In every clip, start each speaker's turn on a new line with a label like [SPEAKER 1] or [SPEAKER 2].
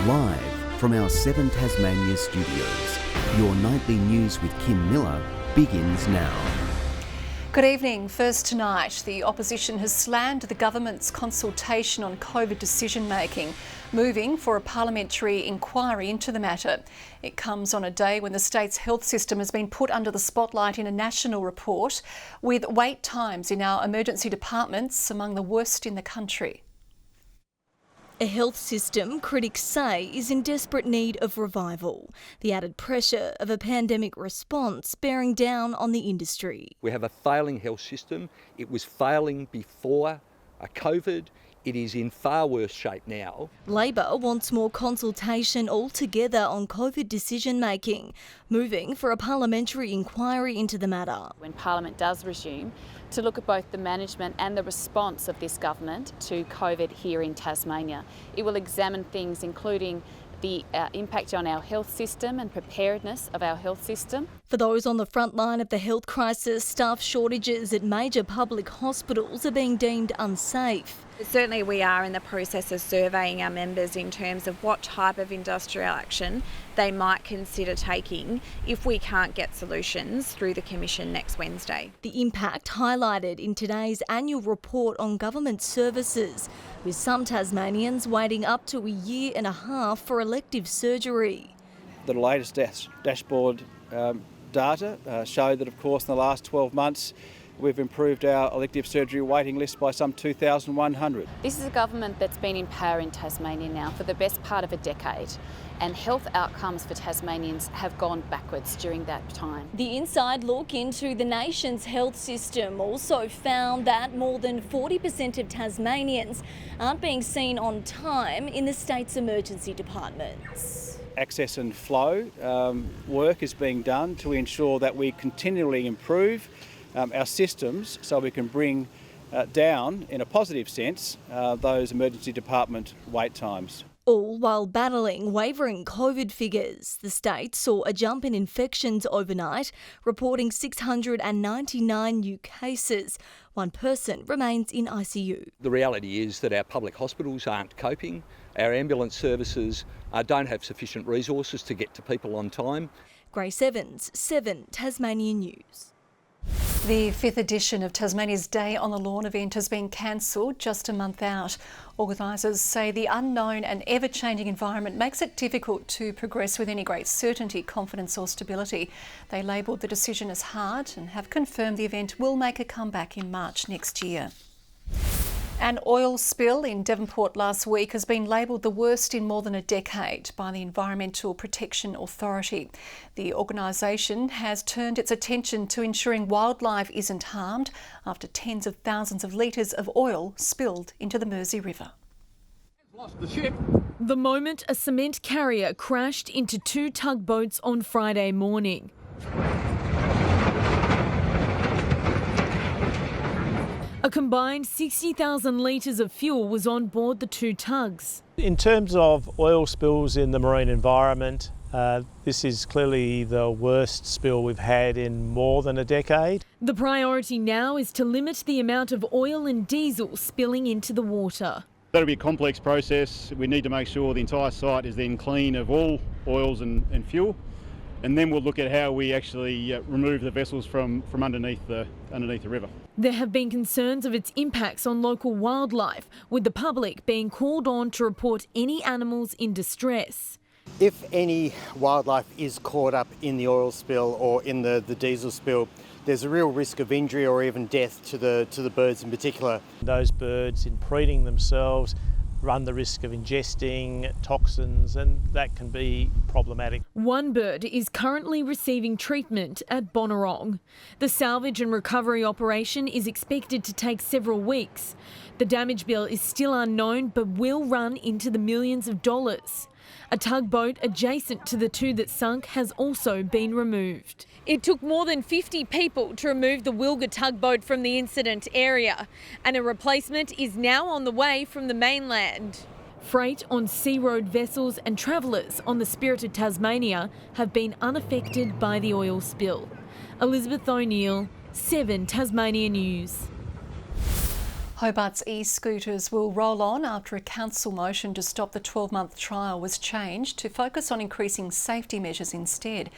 [SPEAKER 1] Live from our 7 Tasmania studios, your nightly news with Kim Miller begins now.
[SPEAKER 2] Good evening. First tonight, the opposition has slammed the government's consultation on COVID decision-making, moving for a parliamentary inquiry into the matter. It comes on a day when the state's health system has been put under the spotlight in a national report, with wait times in our emergency departments among the worst in the country.
[SPEAKER 3] A health system critics say is in desperate need of revival. The added pressure of a pandemic response bearing down on the industry.
[SPEAKER 4] We have a failing health system. It was failing before COVID. It is in far worse shape now.
[SPEAKER 3] Labor wants more consultation altogether on COVID decision-making, moving for a parliamentary inquiry into the matter.
[SPEAKER 5] When Parliament does resume, to look at both the management and the response of this government to COVID here in Tasmania. It will examine things including the impact on our health system and preparedness of our health system.
[SPEAKER 3] For those on the front line of the health crisis, staff shortages at major public hospitals are being deemed unsafe.
[SPEAKER 6] Certainly we are in the process of surveying our members in terms of what type of industrial action they might consider taking if we can't get solutions through the Commission next Wednesday.
[SPEAKER 3] The impact highlighted in today's annual report on government services, with some Tasmanians waiting up to a year and a half for elective surgery.
[SPEAKER 7] The latest dashboard data show that, of course, in the last 12 months, we've improved our elective surgery waiting list by some 2,100.
[SPEAKER 5] This is a government that's been in power in Tasmania now for the best part of a decade, and health outcomes for Tasmanians have gone backwards during that time.
[SPEAKER 3] The inside look into the nation's health system also found that more than 40% of Tasmanians aren't being seen on time in the state's emergency departments.
[SPEAKER 7] Access and flow work is being done to ensure that we continually improve our systems so we can bring down, in a positive sense, those emergency department wait times.
[SPEAKER 3] All while battling wavering COVID figures. The state saw a jump in infections overnight, reporting 699 new cases. One person remains in ICU.
[SPEAKER 4] The reality is that our public hospitals aren't coping. Our ambulance services don't have sufficient resources to get to people on time.
[SPEAKER 3] Grace Evans, 7 Tasmania News.
[SPEAKER 2] The 5th edition of Tasmania's Day on the Lawn event has been cancelled just a month out. Organisers say the unknown and ever-changing environment makes it difficult to progress with any great certainty, confidence or stability. They labelled the decision as hard and have confirmed the event will make a comeback in March next year. An oil spill in Devonport last week has been labelled the worst in more than a decade by the Environmental Protection Authority. The organisation has turned its attention to ensuring wildlife isn't harmed after tens of thousands of litres of oil spilled into the Mersey River.
[SPEAKER 8] The moment a cement carrier crashed into 2 tugboats on Friday morning. A combined 60,000 litres of fuel was on board the 2 tugs.
[SPEAKER 9] In terms of oil spills in the marine environment, this is clearly the worst spill we've had in more than a decade.
[SPEAKER 8] The priority now is to limit the amount of oil and diesel spilling into the water.
[SPEAKER 10] That'll be a complex process. We need to make sure the entire site is then clean of all oils and fuel. And then we'll look at how we actually remove the vessels from underneath the river.
[SPEAKER 8] There have been concerns of its impacts on local wildlife, with the public being called on to report any animals in distress.
[SPEAKER 11] If any wildlife is caught up in the oil spill or in the diesel spill, there's a real risk of injury or even death to the birds in particular.
[SPEAKER 9] Those birds impregnating themselves run the risk of ingesting toxins, and that can be problematic.
[SPEAKER 8] One bird is currently receiving treatment at Bonorong. The salvage and recovery operation is expected to take several weeks. The damage bill is still unknown but will run into the millions of dollars. A tugboat adjacent to the 2 that sunk has also been removed. It took more than 50 people to remove the Wilga tugboat from the incident area, and a replacement is now on the way from the mainland. Freight on sea road vessels and travellers on the Spirited Tasmania have been unaffected by the oil spill. Elizabeth O'Neill, 7 Tasmania News.
[SPEAKER 2] Hobart's e-scooters will roll on after a council motion to stop the 12-month trial was changed to focus on increasing safety measures instead.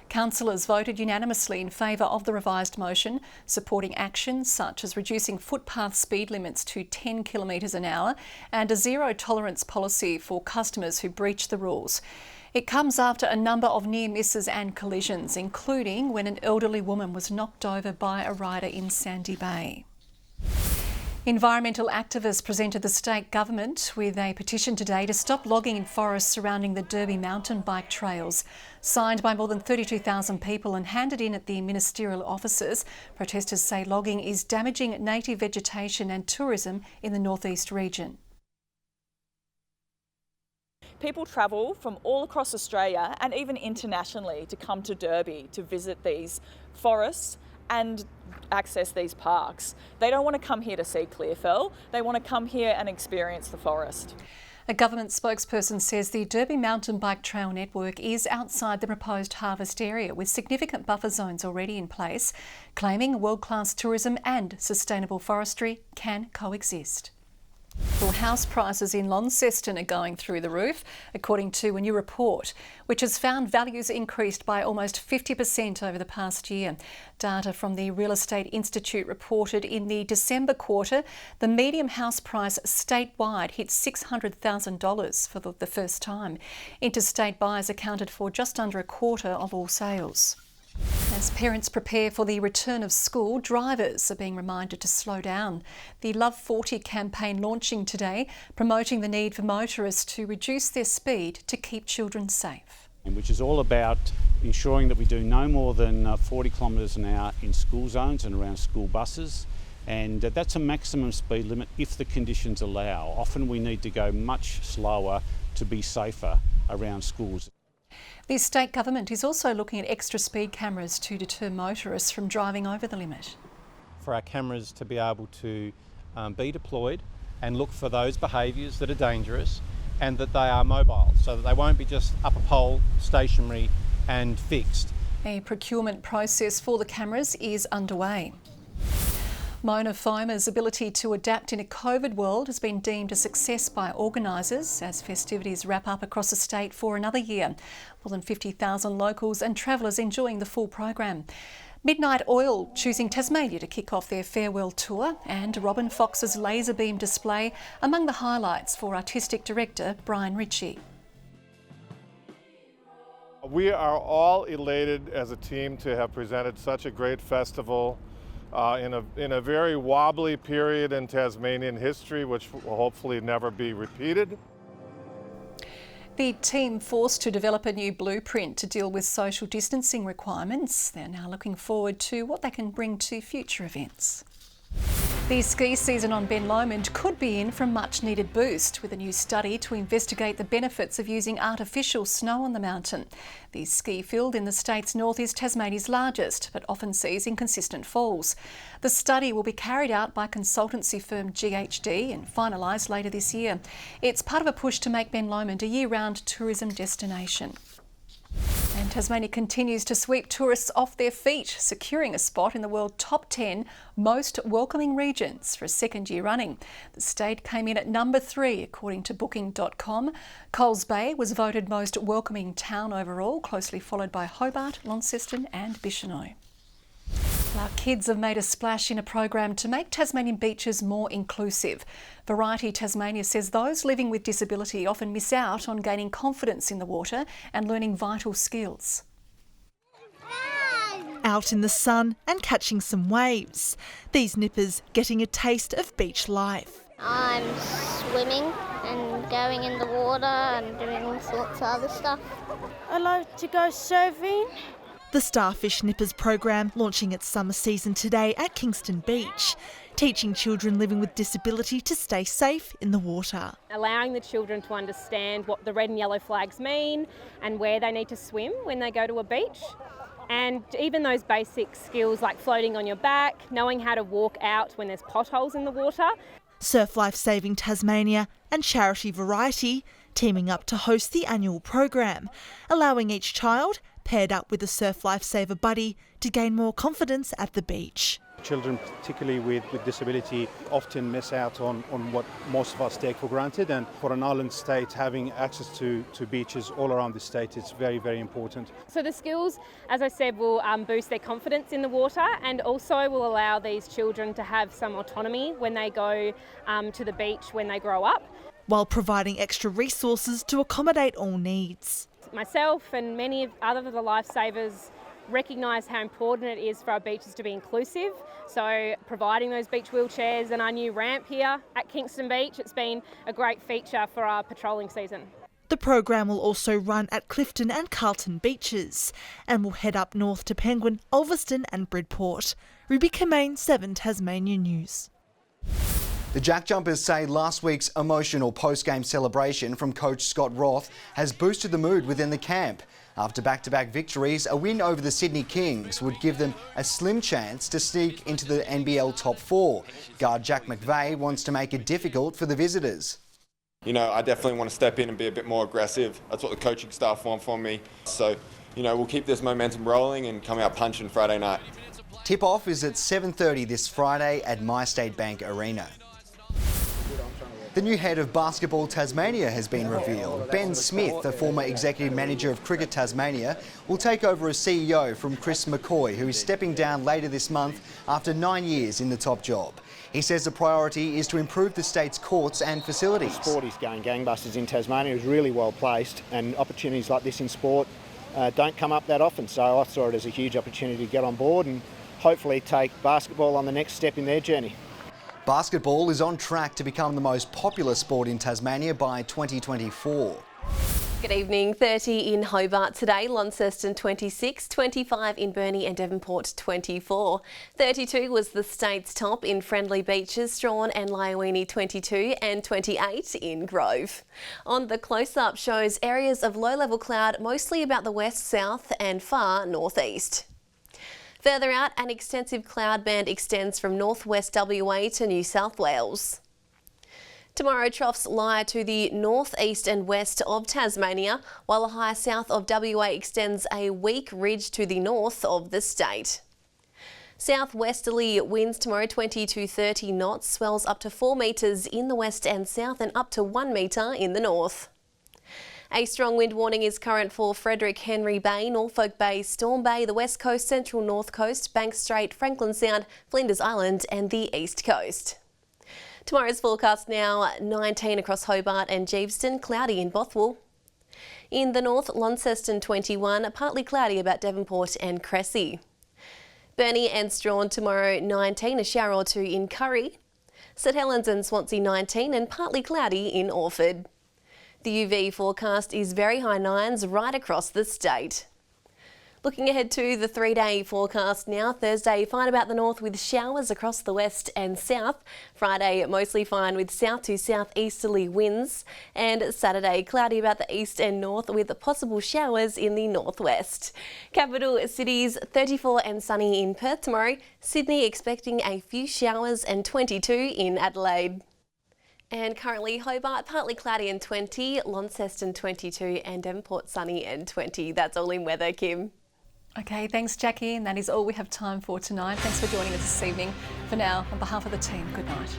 [SPEAKER 2] Councillors voted unanimously in favour of the revised motion, supporting actions such as reducing footpath speed limits to 10 kilometres an hour and a zero tolerance policy for customers who breach the rules. It comes after a number of near misses and collisions, including when an elderly woman was knocked over by a rider in Sandy Bay. Environmental activists presented the state government with a petition today to stop logging in forests surrounding the Derby mountain bike trails. Signed by more than 32,000 people and handed in at the ministerial offices, protesters say logging is damaging native vegetation and tourism in the northeast region.
[SPEAKER 12] People travel from all across Australia and even internationally to come to Derby to visit these forests and access these parks. They don't want to come here to see Clearfell, they want to come here and experience the forest.
[SPEAKER 2] A government spokesperson says the Derby mountain bike trail network is outside the proposed harvest area with significant buffer zones already in place, claiming world-class tourism and sustainable forestry can coexist. Well, house prices in Launceston are going through the roof, according to a new report, which has found values increased by almost 50% over the past year. Data from the Real Estate Institute reported in the December quarter, the median house price statewide hit $600,000 for the first time. Interstate buyers accounted for just under a quarter of all sales. As parents prepare for the return of school, drivers are being reminded to slow down. The Love 40 campaign launching today, promoting the need for motorists to reduce their speed to keep children safe.
[SPEAKER 13] Which is all about ensuring that we do no more than 40 kilometres an hour in school zones and around school buses. And that's a maximum speed limit if the conditions allow. Often we need to go much slower to be safer around schools.
[SPEAKER 2] The state government is also looking at extra speed cameras to deter motorists from driving over the limit.
[SPEAKER 14] For our cameras to be able to be deployed and look for those behaviours that are dangerous and that they are mobile, so that they won't be just up a pole, stationary and fixed.
[SPEAKER 2] A procurement process for the cameras is underway. Mona Foma's ability to adapt in a COVID world has been deemed a success by organisers as festivities wrap up across the state for another year. More than 50,000 locals and travellers enjoying the full program. Midnight Oil choosing Tasmania to kick off their farewell tour, and Robin Fox's laser beam display among the highlights for artistic director Brian Ritchie.
[SPEAKER 15] We are all elated as a team to have presented such a great festival in a very wobbly period in Tasmanian history, which will hopefully never be repeated.
[SPEAKER 2] The team forced to develop a new blueprint to deal with social distancing requirements. They're now looking forward to what they can bring to future events. The ski season on Ben Lomond could be in for a much needed boost with a new study to investigate the benefits of using artificial snow on the mountain. The ski field in the state's north is Tasmania's largest, but often sees inconsistent falls. The study will be carried out by consultancy firm GHD and finalised later this year. It's part of a push to make Ben Lomond a year-round tourism destination. And Tasmania continues to sweep tourists off their feet, securing a spot in the world top 10 most welcoming regions for a second year running. The state came in at number 3 according to Booking.com. Coles Bay was voted most welcoming town overall, closely followed by Hobart, Launceston and Bicheno. Our kids have made a splash in a program to make Tasmanian beaches more inclusive. Variety Tasmania says those living with disability often miss out on gaining confidence in the water and learning vital skills.
[SPEAKER 16] Out in the sun and catching some waves. These nippers getting a taste of beach life.
[SPEAKER 17] I'm swimming and going in the water and doing all sorts of other stuff.
[SPEAKER 18] I like to go surfing.
[SPEAKER 16] The Starfish Nippers program launching its summer season today at Kingston Beach, teaching children living with disability to stay safe in the water.
[SPEAKER 19] Allowing the children to understand what the red and yellow flags mean and where they need to swim when they go to a beach. And even those basic skills like floating on your back, knowing how to walk out when there's potholes in the water.
[SPEAKER 16] Surf Life Saving Tasmania and charity Variety teaming up to host the annual program, allowing each child paired up with a surf lifesaver buddy to gain more confidence at the beach.
[SPEAKER 14] Children, particularly with disability, often miss out on what most of us take for granted, and for an island state, having access to beaches all around the state is very, very important.
[SPEAKER 19] So the skills, as I said, will boost their confidence in the water, and also will allow these children to have some autonomy when they go to the beach when they grow up.
[SPEAKER 16] While providing extra resources to accommodate all needs.
[SPEAKER 19] Myself and many other of the lifesavers recognise how important it is for our beaches to be inclusive. So providing those beach wheelchairs and our new ramp here at Kingston Beach, it's been a great feature for our patrolling season.
[SPEAKER 16] The program will also run at Clifton and Carlton beaches and will head up north to Penguin, Ulverston and Bridport. Ruby Kemain, 7 Tasmania News.
[SPEAKER 20] The Jack Jumpers say last week's emotional post-game celebration from coach Scott Roth has boosted the mood within the camp. After back-to-back victories, a win over the Sydney Kings would give them a slim chance to sneak into the NBL top 4. Guard Jack McVeigh wants to make it difficult for the visitors.
[SPEAKER 21] You know, I definitely want to step in and be a bit more aggressive. That's what the coaching staff want from me. So, you know, we'll keep this momentum rolling and come out punching Friday night.
[SPEAKER 20] Tip-off is at 7:30 this Friday at MyState Bank Arena. The new head of Basketball Tasmania has been revealed. Ben Smith, the former executive manager of Cricket Tasmania, will take over as CEO from Chris McCoy, who is stepping down later this month after 9 years in the top job. He says the priority is to improve the state's courts and facilities.
[SPEAKER 22] Sport is going gangbusters in Tasmania, is really well placed, and opportunities like this in sport don't come up that often, so I saw it as a huge opportunity to get on board and hopefully take basketball on the next step in their journey.
[SPEAKER 20] Basketball is on track to become the most popular sport in Tasmania by 2024.
[SPEAKER 23] Good evening. 30 in Hobart today, Launceston 26, 25 in Burnie and Devonport 24. 32 was the state's top in Friendly Beaches, Strahan and Lyoini 22 and 28 in Grove. On the close-up shows areas of low-level cloud mostly about the west, south and far northeast. Further out, an extensive cloud band extends from northwest WA to New South Wales. Tomorrow, troughs lie to the northeast and west of Tasmania, while a high south of WA extends a weak ridge to the north of the state. Southwesterly winds tomorrow 20 to 30 knots, swells up to 4 metres in the west and south and up to 1 metre in the north. A strong wind warning is current for Frederick Henry Bay, Norfolk Bay, Storm Bay, the West Coast, Central North Coast, Banks Strait, Franklin Sound, Flinders Island and the East Coast. Tomorrow's forecast now 19 across Hobart and Geeveston, cloudy in Bothwell. In the north, Launceston 21, partly cloudy about Devonport and Cressy. Burnie and Strahan tomorrow 19, a shower or two in Curry. St Helens and Swansea 19 and partly cloudy in Orford. The UV forecast is very high 9s right across the state. Looking ahead to the 3-day forecast now. Thursday, fine about the north with showers across the west and south. Friday, mostly fine with south to southeasterly winds. And Saturday, cloudy about the east and north with possible showers in the northwest. Capital cities, 34 and sunny in Perth tomorrow. Sydney expecting a few showers and 22 in Adelaide. And currently Hobart, partly cloudy and 20, Launceston 22 and Devonport sunny and 20. That's all in weather, Kim.
[SPEAKER 2] Okay, thanks Jackie, and that is all we have time for tonight. Thanks for joining us this evening. For now, on behalf of the team, good night.